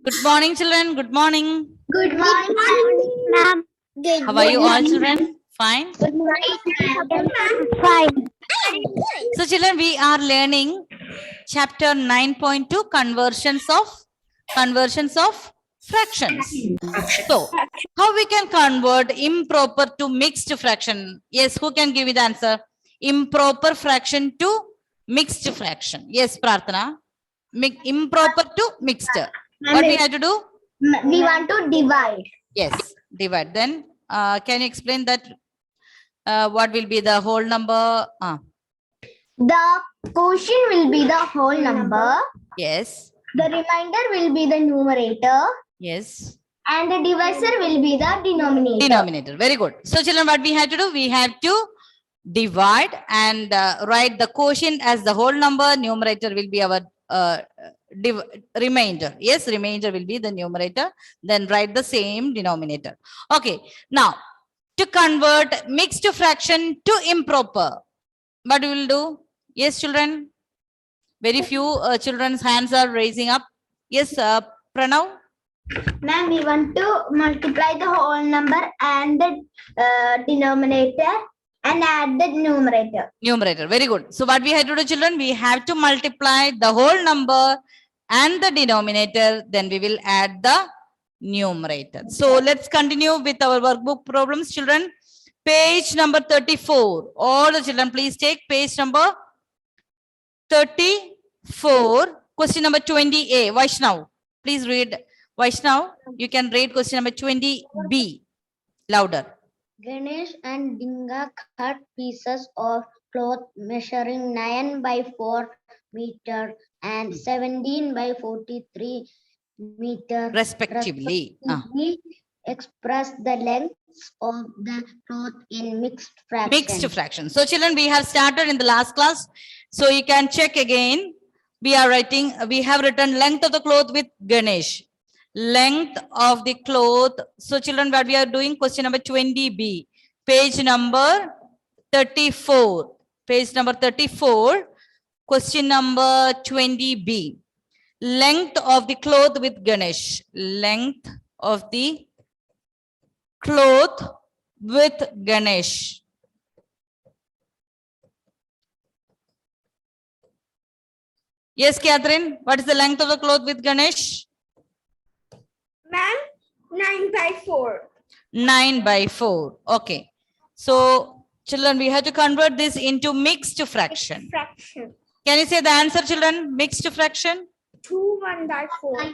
Good morning, children. Good morning. Good morning, ma'am. How are you all, children? Fine. Good morning, ma'am. Fine. So, children, we are learning chapter 9.2 conversions of fractions. So, how we can convert improper to mixed fraction? Yes, who can give me the answer? Improper fraction to mixed fraction. Yes, Prarthana. Improper to mixed. What we have to do? We want to divide. Yes, divide. Then, can you explain that? What will be the whole number? The quotient will be the whole number. Yes, The remainder will be the numerator. yes. And the divisor will be the denominator. Denominator. Very good. So, children, what we have to do? We have to divide and write the quotient as the whole number. Numerator will be our remainder. Yes, remainder will be the numerator. Then write the same denominator. Okay. Now, to convert mixed fraction to improper, what we will do? Yes, children. Very few children's hands are raising up. Yes, Pranav. Ma'am, we want to multiply the whole number and the denominator and add the numerator. Numerator. Very good. So what we have to do, children? We have to multiply the whole number and the denominator. Then we will add the numerator. So let's continue with our workbook problems, children. Page number 34. All the children, please take page number 34. Question number 20A. Vaishnav, please read. Vaishnav, you can read question number 20B. Louder. Ganesh and Dinga cut pieces of cloth measuring 9 by 4 meter and 17 by 43 meter Respectively. We express the lengths of the cloth in mixed fractions. Mixed fraction. So children, we have started in the last class. So you can check again. We have written length of the cloth with Ganesh. Length of the cloth. So children, what we are doing? Question number 20B. Page number 34. Page number 34. Question number 20B. Length of the cloth with Ganesh. Length of the cloth with Ganesh. Yes, Catherine. What is the length of the cloth with Ganesh? Ma'am, 9 by 4. 9 by 4. Okay. So, children, we have to convert this into mixed fraction. Fraction. Can you say the answer, children? Mixed fraction? 2 1 by 4.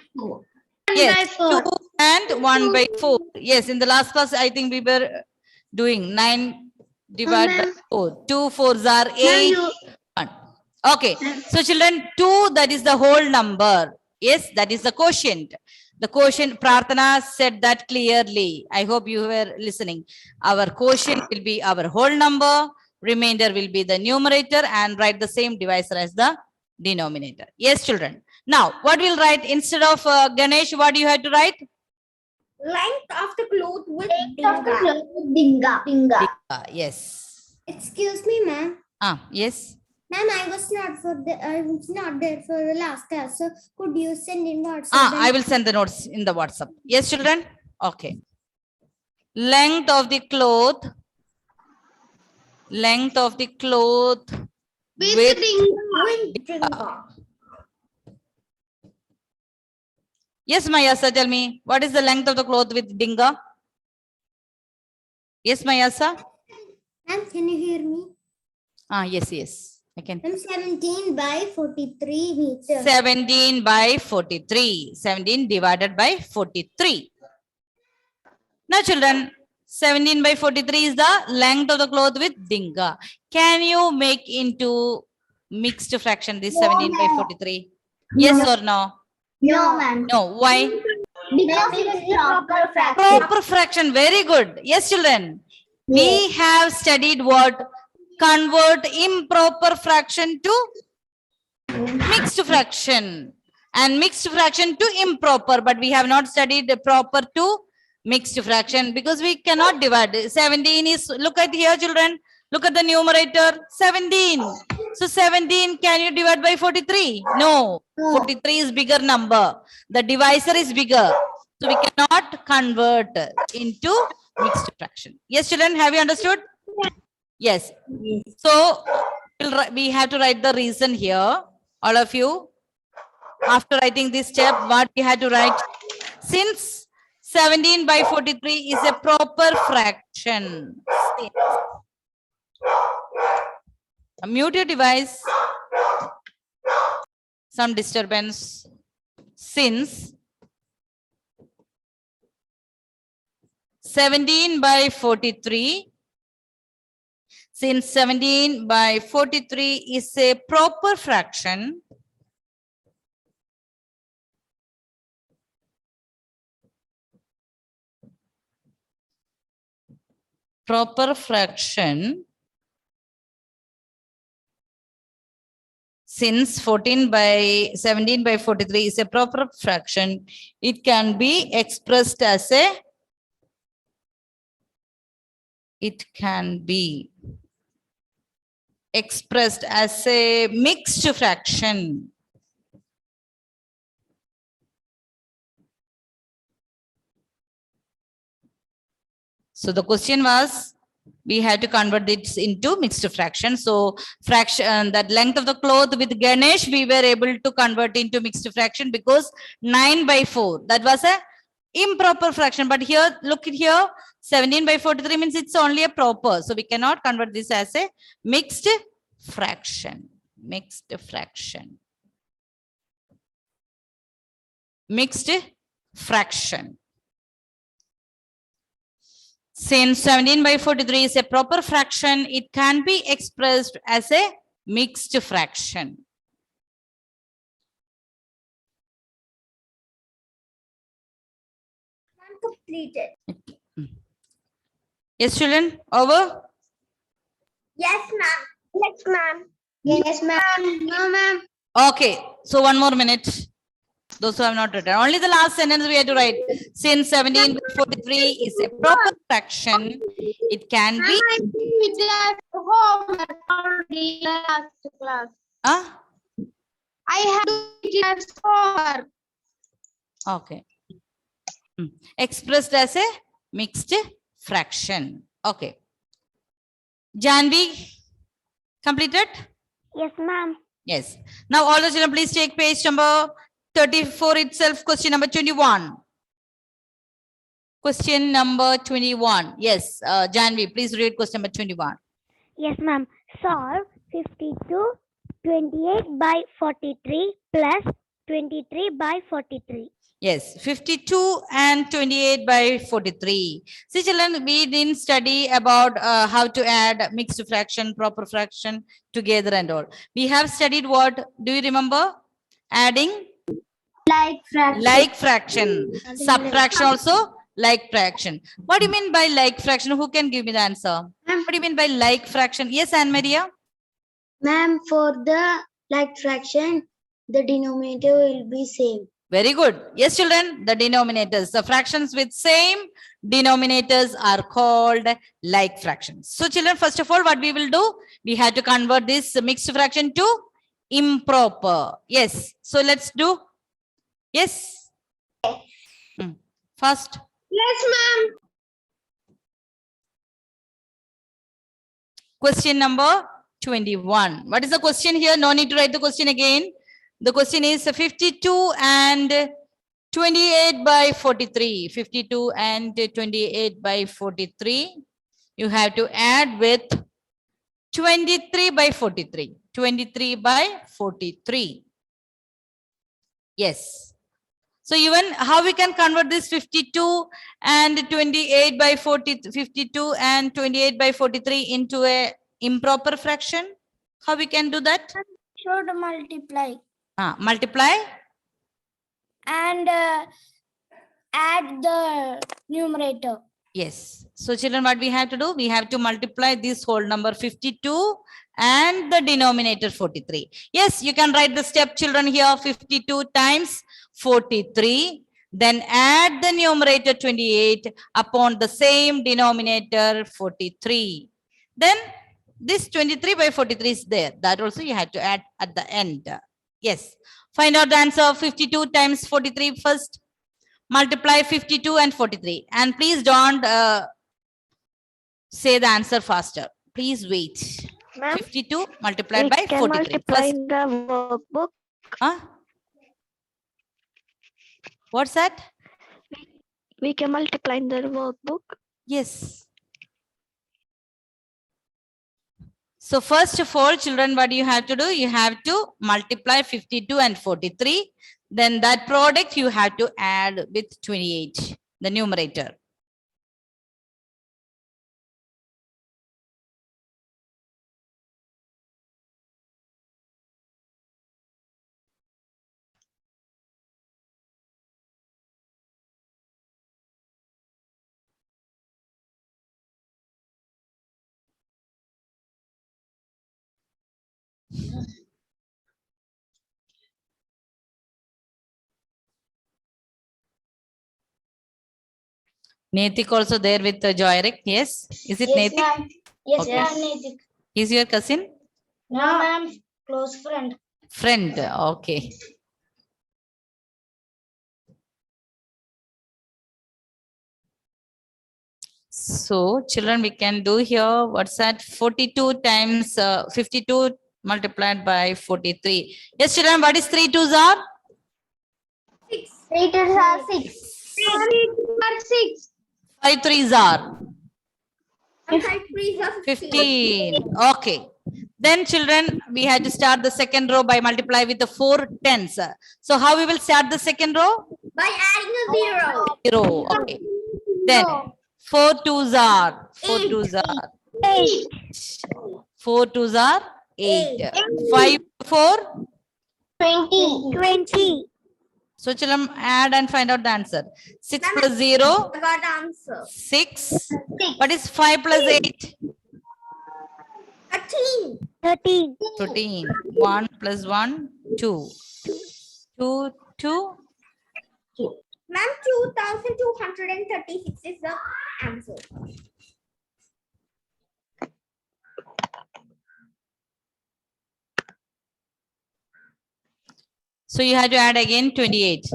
Yes, 2 and 1 by 4. Yes, in the last class, I think we were doing 9 divided by 4. 2 4s are 8. 1. Okay. So, children, 2, that is the whole number. Yes, that is the quotient. The quotient, Prarthana said that clearly. I hope you were listening. Our quotient will be our whole number. Remainder will be the numerator and write the same divisor as the denominator. Yes, children. Now, what we'll write instead of Ganesh, what do you have to write? Length of the cloth with Dinga. Yes. Excuse me, ma'am. Yes. Ma'am, I was not there for the last class. So could you send in WhatsApp? I will send the notes in the WhatsApp. Yes, children? Okay. Length of the cloth. Length of the cloth with Dinga. Yes, Mayasa, tell me, what is the length of the cloth with Dinga? Yes, Mayasa? Ma'am, can you hear me? Yes, yes. I can. 17 by 43 meters. 17 by 43. 17 divided by 43. Now, children, 17 by 43 is the length of the cloth with Dinga. Can you make into mixed fraction this 17 by 43? Yes or no? No, ma'am. No. Why? Because it is proper fraction. Proper fraction. Very good. Yes, children. We have studied what? Convert improper fraction to mixed fraction and mixed fraction to improper, but we have not studied the proper to mixed fraction because we cannot divide. 17 is, look at here, children. Look at the numerator, 17. So 17, can you divide by 43? No, 43 is bigger number. The divisor is bigger. So we cannot convert into mixed fraction. Yes, children, have you understood? Yes. So we have to write the reason here, all of you. After writing this step, what we had to write? Since 17 by 43 is a proper fraction. Mute your device. Some disturbance. Since 17 by 43, since 17 by 43 is a proper fraction, since 17 by 43 is a proper fraction, it can be expressed as a mixed fraction. So the question was, we had to convert this into mixed fraction. So fraction, that length of the cloth with Ganesh, we were able to convert into mixed fraction because 9 by 4, that was a improper fraction. But here, look at here, 17 by 43 means it's only a proper. So we cannot convert this as a mixed fraction. Mixed fraction. Since 17 by 43 is a proper fraction, it can be expressed as a mixed fraction. Completed. Yes, children, over? Yes, ma'am. Yes, ma'am. Yes, ma'am. No, ma'am. Okay, so one more minute. Those who have not written. Only the last sentence we have to write. Since 17 by 43 is a proper fraction, it can be. I have homework. Okay. Expressed as a mixed fraction. Okay. Janvi, completed? Yes, ma'am. Yes. Now all the children, please take page number 34 itself, question number 21. Question number 21. Yes, Janvi, please read question number 21. Yes, ma'am. Solve 52, 28 by 43 plus 23 by 43. Yes, 52 and 28 by 43. See, children, we didn't study about how to add mixed fraction, proper fraction together and all. We have studied what? Do you remember? Adding? Like fraction. Like fraction. Subtraction also? Like fraction. What do you mean by like fraction? Who can give me the answer? What do you mean by like fraction? Yes, Anne Maria? Ma'am, for the like fraction, the denominator will be same. Very good. Yes, children, the denominators, the fractions with same denominators are called like fractions. So, children, first of all, what we will do? We have to convert this mixed fraction to improper. Yes. So, let's do. Yes. First. Yes, ma'am. Question number 21. What is the question here? No need to write the question again. The question is 52 and 28 by 43. 52 and 28 by 43. You have to add with 23 by 43. 23 by 43. Yes. So even how we can convert this 52 and 28 by 40, 52 and 28 by 43 into a improper fraction? How we can do that? Should multiply. Multiply? And add the numerator. Yes. So children, what we have to do? We have to multiply this whole number 52 and the denominator 43. Yes, you can write the step, children, here. 52 times 43. Then add the numerator 28 upon the same denominator 43. Then this 23 by 43 is there. That also you had to add at the end. Yes. Find out the answer. 52 times 43 first. Multiply 52 and 43. And please don't say the answer faster. Please wait. Ma'am, 52 multiplied we by can 43. multiply First, in the workbook. huh? What's that? We can multiply in the workbook. Yes. So first of all, children, what you have to do? You have to multiply 52 and 43. Then that product you have to add with 28, the numerator. Netik also there with Joyrik. Yes. Is it Netik? ma'am. Yes, Okay. ma'am. Netik. Is your cousin? No, ma'am. Close friend. Friend. Okay. So children, we can do here. What's that? 42 times 52 multiplied by 43. Yes, children, what is 3 twos are? 6. 3 twos are 6. 6. 5 threes are 5 threes are 15. Okay. Then children, we had to start the second row by multiply with the 4 tens. So how we will start the second row? By adding a 0. 0. Okay. Then 4 twos are 4 Eight. twos are 8. 4 twos are 8. 5 4. 20. 20. So children, add and find out the answer. 6 plus 0, I got answer. 6. What is 5 plus 8? 13. 13. 1 plus 1, 2. 2, 2. Ma'am, 2236 is the answer. So you have to add again 28.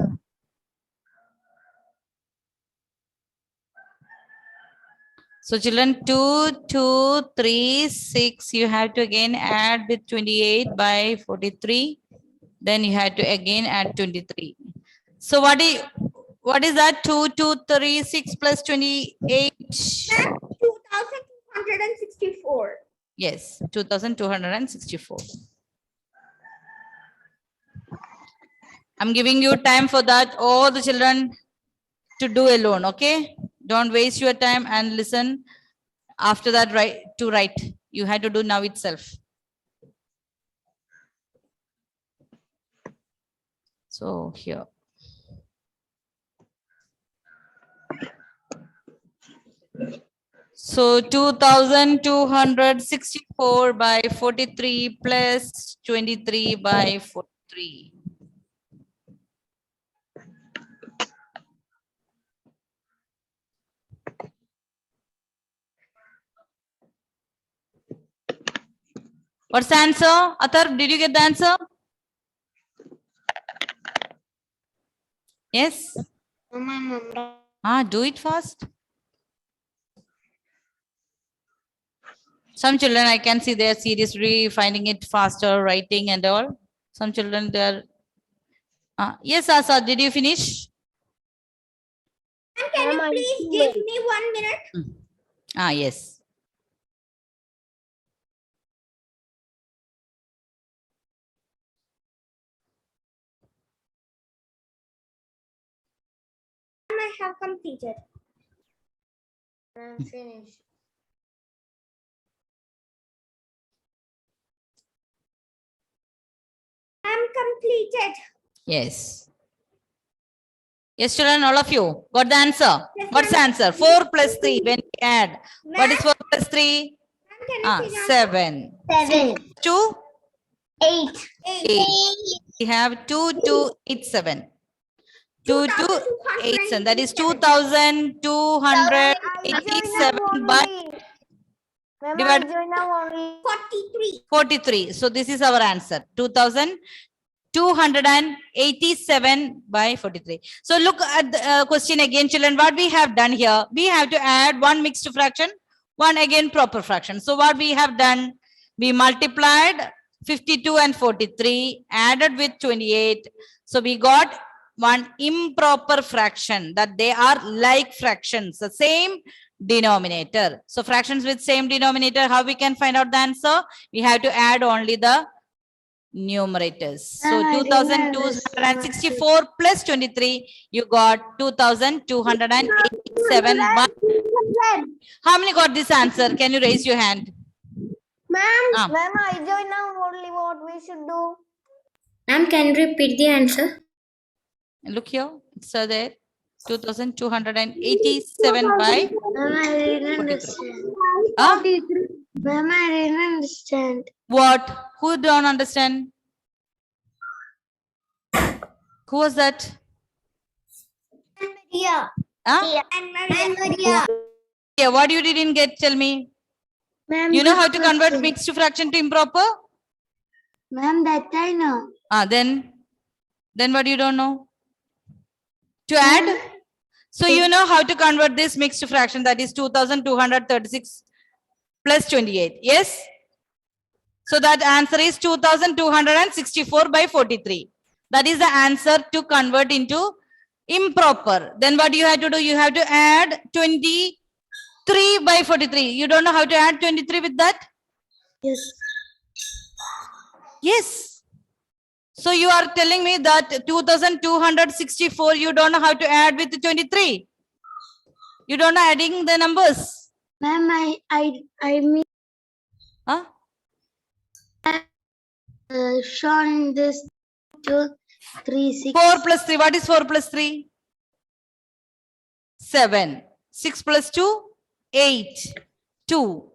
So children, 2, 2, 3, 6, you have to again add with 28 by 43. Then you have to again add 23. So what is that? 2, 2, 3, 6 plus 28. 2264. Yes, 2264. I'm giving you time for that, all the children to do alone, okay? Don't waste your time and listen. After that, to write. You had to do now itself. So here. So 2264 by 43 plus 23 by 43. What's the answer? Athar, did you get the answer? Yes? Do it fast. Some children I can see they are seriously finding it faster, writing and all. Some children they are. Yes, Asa, did you finish? Can you please give me 1 minute? Yes. I have completed. I'm finished. I'm completed. Yes. Yes, children, all of you got the answer. Yes, What's the ma'am. answer? 4 plus 3 when we add. What is Ma'am, 4 plus 3? can you see the 7. 7. 2, 8. 8. We have 2, 2, 8, 7. 2, 2, 8, 7. That is 2287 by Divided now only 43. 43. So this is our answer. 2287 by 43. So look at the question again, children. What we have done here, we have to add one mixed fraction, one again proper fraction. So what we have done, we multiplied 52 and 43, added with 28. So we got one improper fraction, that they are like fractions, the same denominator. So fractions with same denominator, how we can find out the answer? We have to add only the numerators. So 2264 plus 23, you got 2287. How many got this answer? Can you raise your hand? Ma'am, Ah. ma'am, I join now only what we should do. Ma'am, can you repeat the answer? Look here, it's there. 2287 by Ma'am, I didn't 43. understand. Huh? Ma'am, I didn't understand. What? Who don't understand? Who was that? Maria. Huh? And Maria. Yeah, what you didn't get? Tell me. Ma'am, You know good how to convert question. mixed fraction to improper? Ma'am, that I know. Then what you don't know? To add? So you know how to convert this mixed fraction, that is 2236 plus 28. Yes? So that answer is 2264 by 43. That is the answer to convert into improper. Then what you have to do? You have to add 23 by 43. You don't know how to add 23 with that? Yes. Yes. So you are telling me that 2264, you don't know how to add with 23. You don't know adding the numbers. Ma'am, I mean, Huh? shown in this 2, 3, 6. 4 plus 3. What is 4 plus 3? 7. 6 plus 2? 8. 2.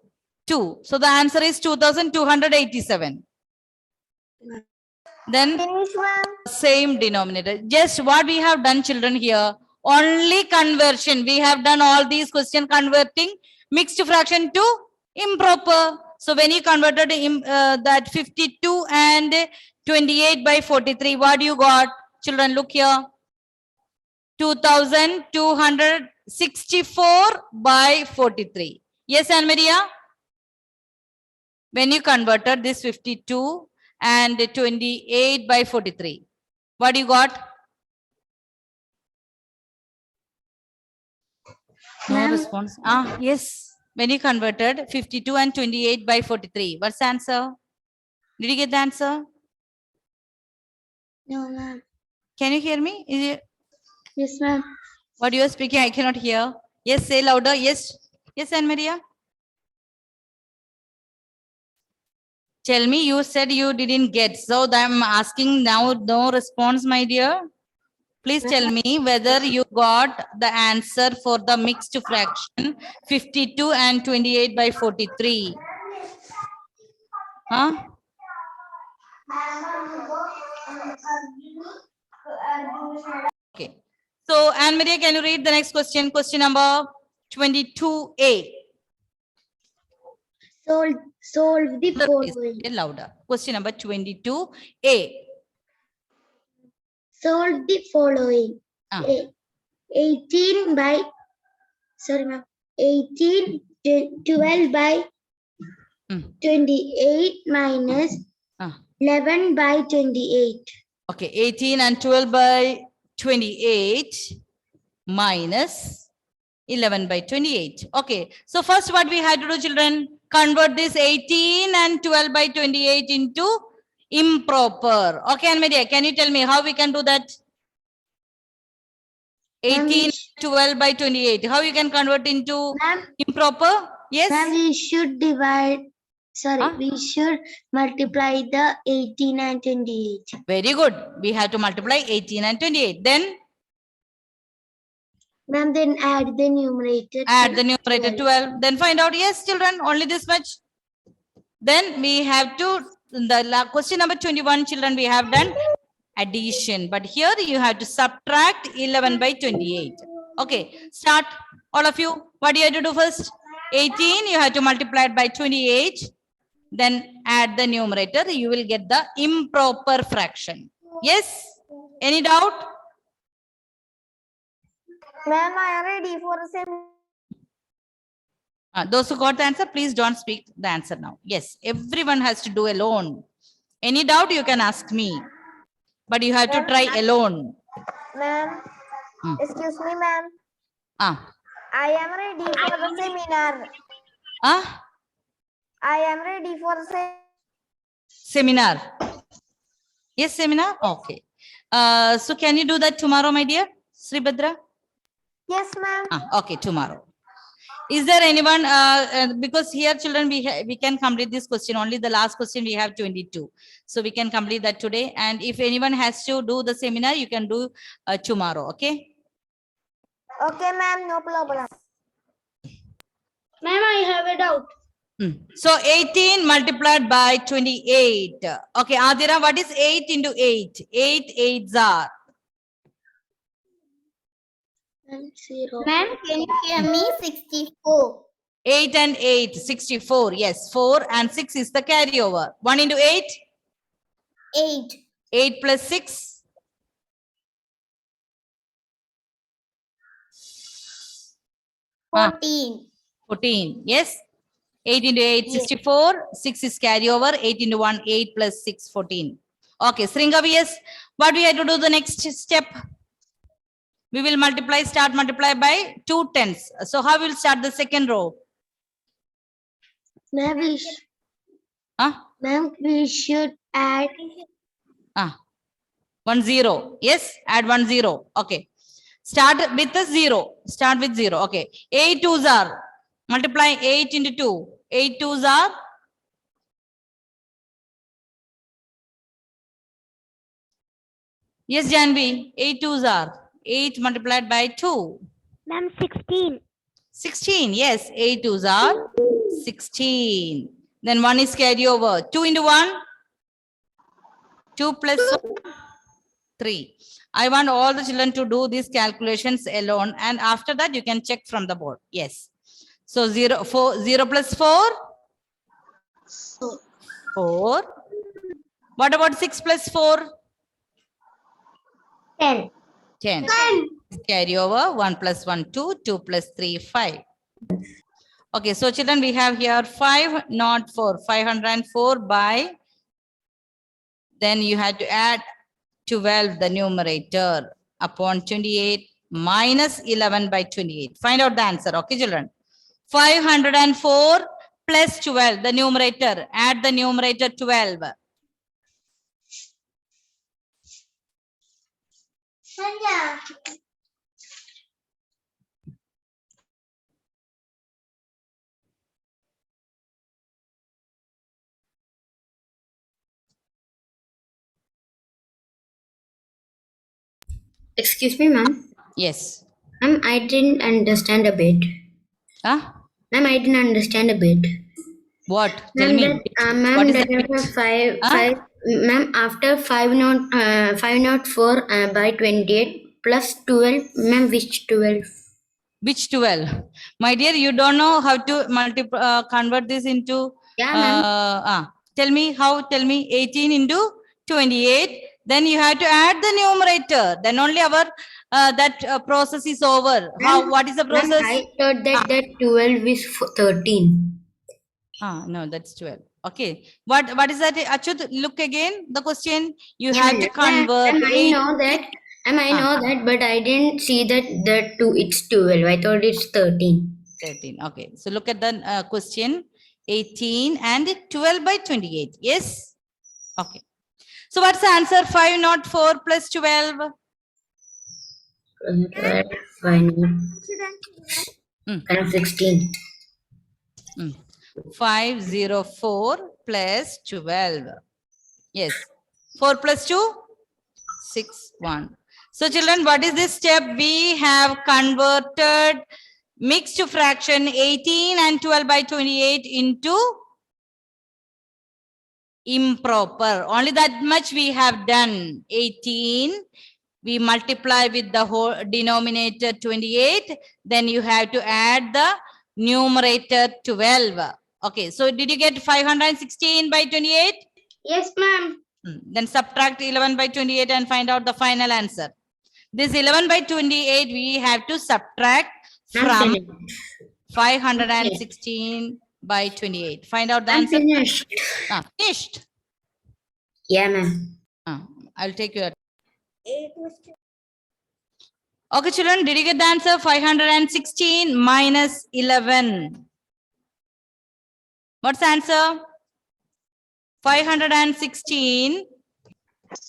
2. So the answer is 2287. Then Finish, ma'am. same denominator. Just what we have done, children, here, only conversion. We have done all these questions converting mixed fraction to improper. So when you converted that 52 and 28 by 43, what you got? Children, look here. 2264 by 43. Yes, Anne Maria? When you converted this 52 and 28 by 43, what you got? No Ma'am. response. Yes. When you converted 52 and 28 by 43, what's the answer? Did you get the answer? No, ma'am. Can you hear me? Is it Yes, ma'am. what you are speaking? I cannot hear. Yes, say louder. Yes. Yes, Anne Maria. Tell me, you said you didn't get. So I'm asking now, no response, my dear. Please tell me whether you got the answer for the mixed fraction 52 and 28 by 43. Huh? Okay. So, Anne Maria, can you read the next question? Question number 22A. Solve the Please, following. a louder. Question number 22A. Solve the following. Ah. 18 by, sorry ma'am, 18, 12 by Hmm. 28 minus Ah. 11 by 28. Okay, 18 and 12 by 28 minus 11 by 28. Okay, so first what we had to do, children, convert this 18 and 12 by 28 into improper. Okay, Anne Maria, can you tell me how we can do that? 18, 12 by 28. How you can convert into Ma'am, improper? Yes. ma'am, we should divide, sorry, Huh? we should multiply the 18 and 28. Very good. We have to multiply 18 and 28. Then Ma'am, then add the numerator. add to the numerator 12. Then find out, yes, children, only this much. Then we have to, question number 21, children, we have done addition. But here you have to subtract 11 by 28. Okay, start. All of you, what do you have to do first? 18, you have to multiply it by 28. Then add the numerator. You will get the improper fraction. Yes? Any doubt? Ma'am, I am ready for the same. Those who got the answer, please don't speak the answer now. Yes, everyone has to do alone. Any doubt, you can ask me. But you have to try alone. Ma'am, Hmm. excuse me, ma'am. Ah. I am ready for the seminar. Ah? I am ready for the Seminar. Yes, seminar? Okay. So can you do that tomorrow, my dear? Sri Bhadra? Yes, ma'am. Okay, tomorrow. Is there anyone, because here children, we can complete this question. Only the last question we have 22. So we can complete that today. And if anyone has to do the seminar, you can do tomorrow. Okay. Okay, ma'am, no problem. Ma'am, I have a doubt. So 18 multiplied by 28. Okay, Adira, what is 8 into 8? 8 8s are. Ma'am, can you hear me? 64. 8 and 8, 64. Yes, 4 and 6 is the carryover. 1 into 8? 8. 8 plus 6? 14. 14. Yes. 8 into 8, Yes. 64. 6 is carryover. 8 into 1, 8 plus 6, 14. Okay, Sringavi, yes. What we have to do the next step? We will start multiply by 2 tenths. So how will start the second row? Ma'am, we should add 1 0. Yes, add 1 0. Okay. Start with a 0. Start with 0. Okay. 8 2s are. Multiply 8 into 2. 8 2s are. Yes, Janvi. 8 2s are. 8 multiplied by 2. Ma'am, 16. 16. Yes, 8 2s are 16. Then 1 is carry over. 2 into 1. 2 plus 3. I want all the children to do these calculations alone. And after that, you can check from the board. Yes. So 0 plus 4? 4. What about 6 plus 4? 10. 10. Carry over. 1 plus 1, 2. 2 plus 3, 5. Okay, so children, we have here 5, not 4. 504 by, then you had to add 12, the numerator, upon 28 minus 11 by 28. Find out the answer. Okay, children. 504 plus 12, the numerator. Add the numerator 12. Excuse me, ma'am. Yes. Ma'am, I didn't understand a bit. Huh? Ma'am, I didn't understand a bit. What? Tell Ma'am, me. ma'am, What is that the after five, Huh? ma'am, after 504 by 28 plus 12, ma'am, which 12? Which 12? My dear, you don't know how to convert this into. Yeah, ma'am. Tell me how. Tell me 18 into 28. Then you have to add the numerator. Then only our process is over. How? What is the Ma'am, process? I thought that 12 is 13. No, that's 12. Okay. What is that? Achut, look again. The question. You Yeah, have to ma'am. convert. Ma'am, I know that. Ma'am, I know that, but I didn't see that it's 12. I thought it's 13. 13. Okay. So look at the question. 18 and 12 by 28. Yes. Okay. So what's the answer? 5 not 4 plus 12. 12, 5 not 16. 504 plus 12. Yes. 4 plus 2? 6, 1. So children, what is this step? We have converted mixed fraction 18 and 12 by 28 into improper. Only that much we have done. 18. We multiply with the whole denominator 28. Then you have to add the numerator 12. Okay, so did you get 516 by 28? Yes, ma'am. Then subtract 11 by 28 and find out the final answer. This 11 by 28 we have to subtract I'm from finished. 516 by 28. Find out the I'm answer. finished. Finished. Yeah, ma'am. I'll take your. Okay, children, did you get the answer? 516 minus 11. What's the answer? 516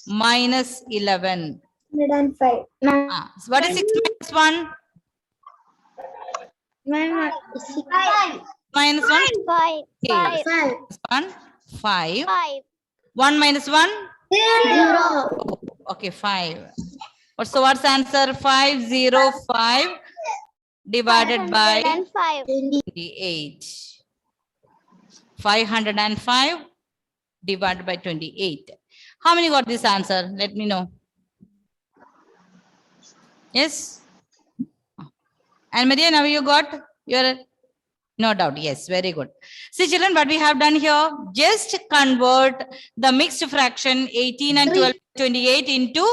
minus 11. 105. So what is 6 minus 1? Minus 1? Five. Okay. Five. 1, 5. Five. 1 minus 1? Zero. Okay, 5. So what's the answer? 505 divided by 505. 28. 505 divided by 28. How many got this answer? Let me know. Yes? And Maria, now you got your, no doubt. Yes, very good. See, children, what we have done here, just convert the mixed fraction 18 and 12, 28 into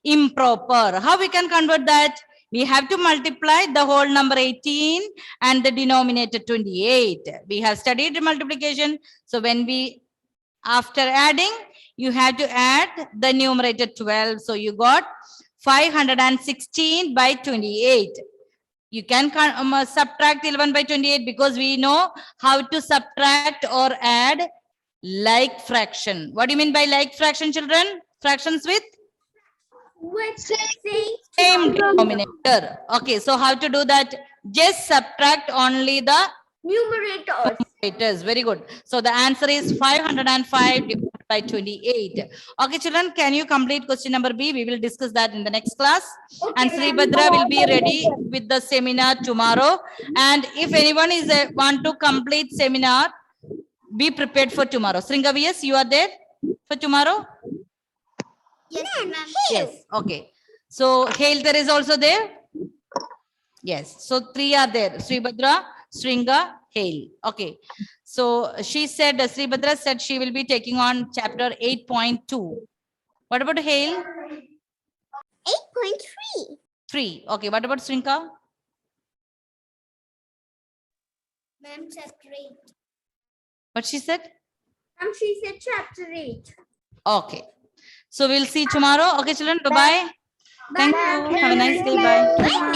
improper. How we can convert that? We have to multiply the whole number 18 and the denominator 28. We have studied multiplication. So when we, after adding, you have to add the numerator 12. So you got 516 by 28. You can subtract 11 by 28 because we know how to subtract or add like fraction. What do you mean by like fraction, children? Fractions with same denominator. Okay, so how to do that? Just subtract only the numerators. Very good. So the answer is 505 divided by 28. Okay, children, can you complete question number B? We will discuss that in the next class. And Sri Bhadra will be ready with the seminar tomorrow. And if anyone is want to complete seminar, be prepared for tomorrow. Sringavias, you are there for tomorrow? Yes, ma'am. Yes. Okay. So Hailter is also there? Yes. So 3 are there. Sri Bhadra, Sringa, Hail. Okay. So she said, Sri Bhadra said she will be taking on chapter 8.2. What about Hail? 8.3. 3. Okay. What about Sringa? Ma'am, chapter 8. What she said? Ma'am, she said chapter 8. Okay. So we'll see tomorrow. Okay, children. Bye-bye. Thank you. Have a nice day. Bye.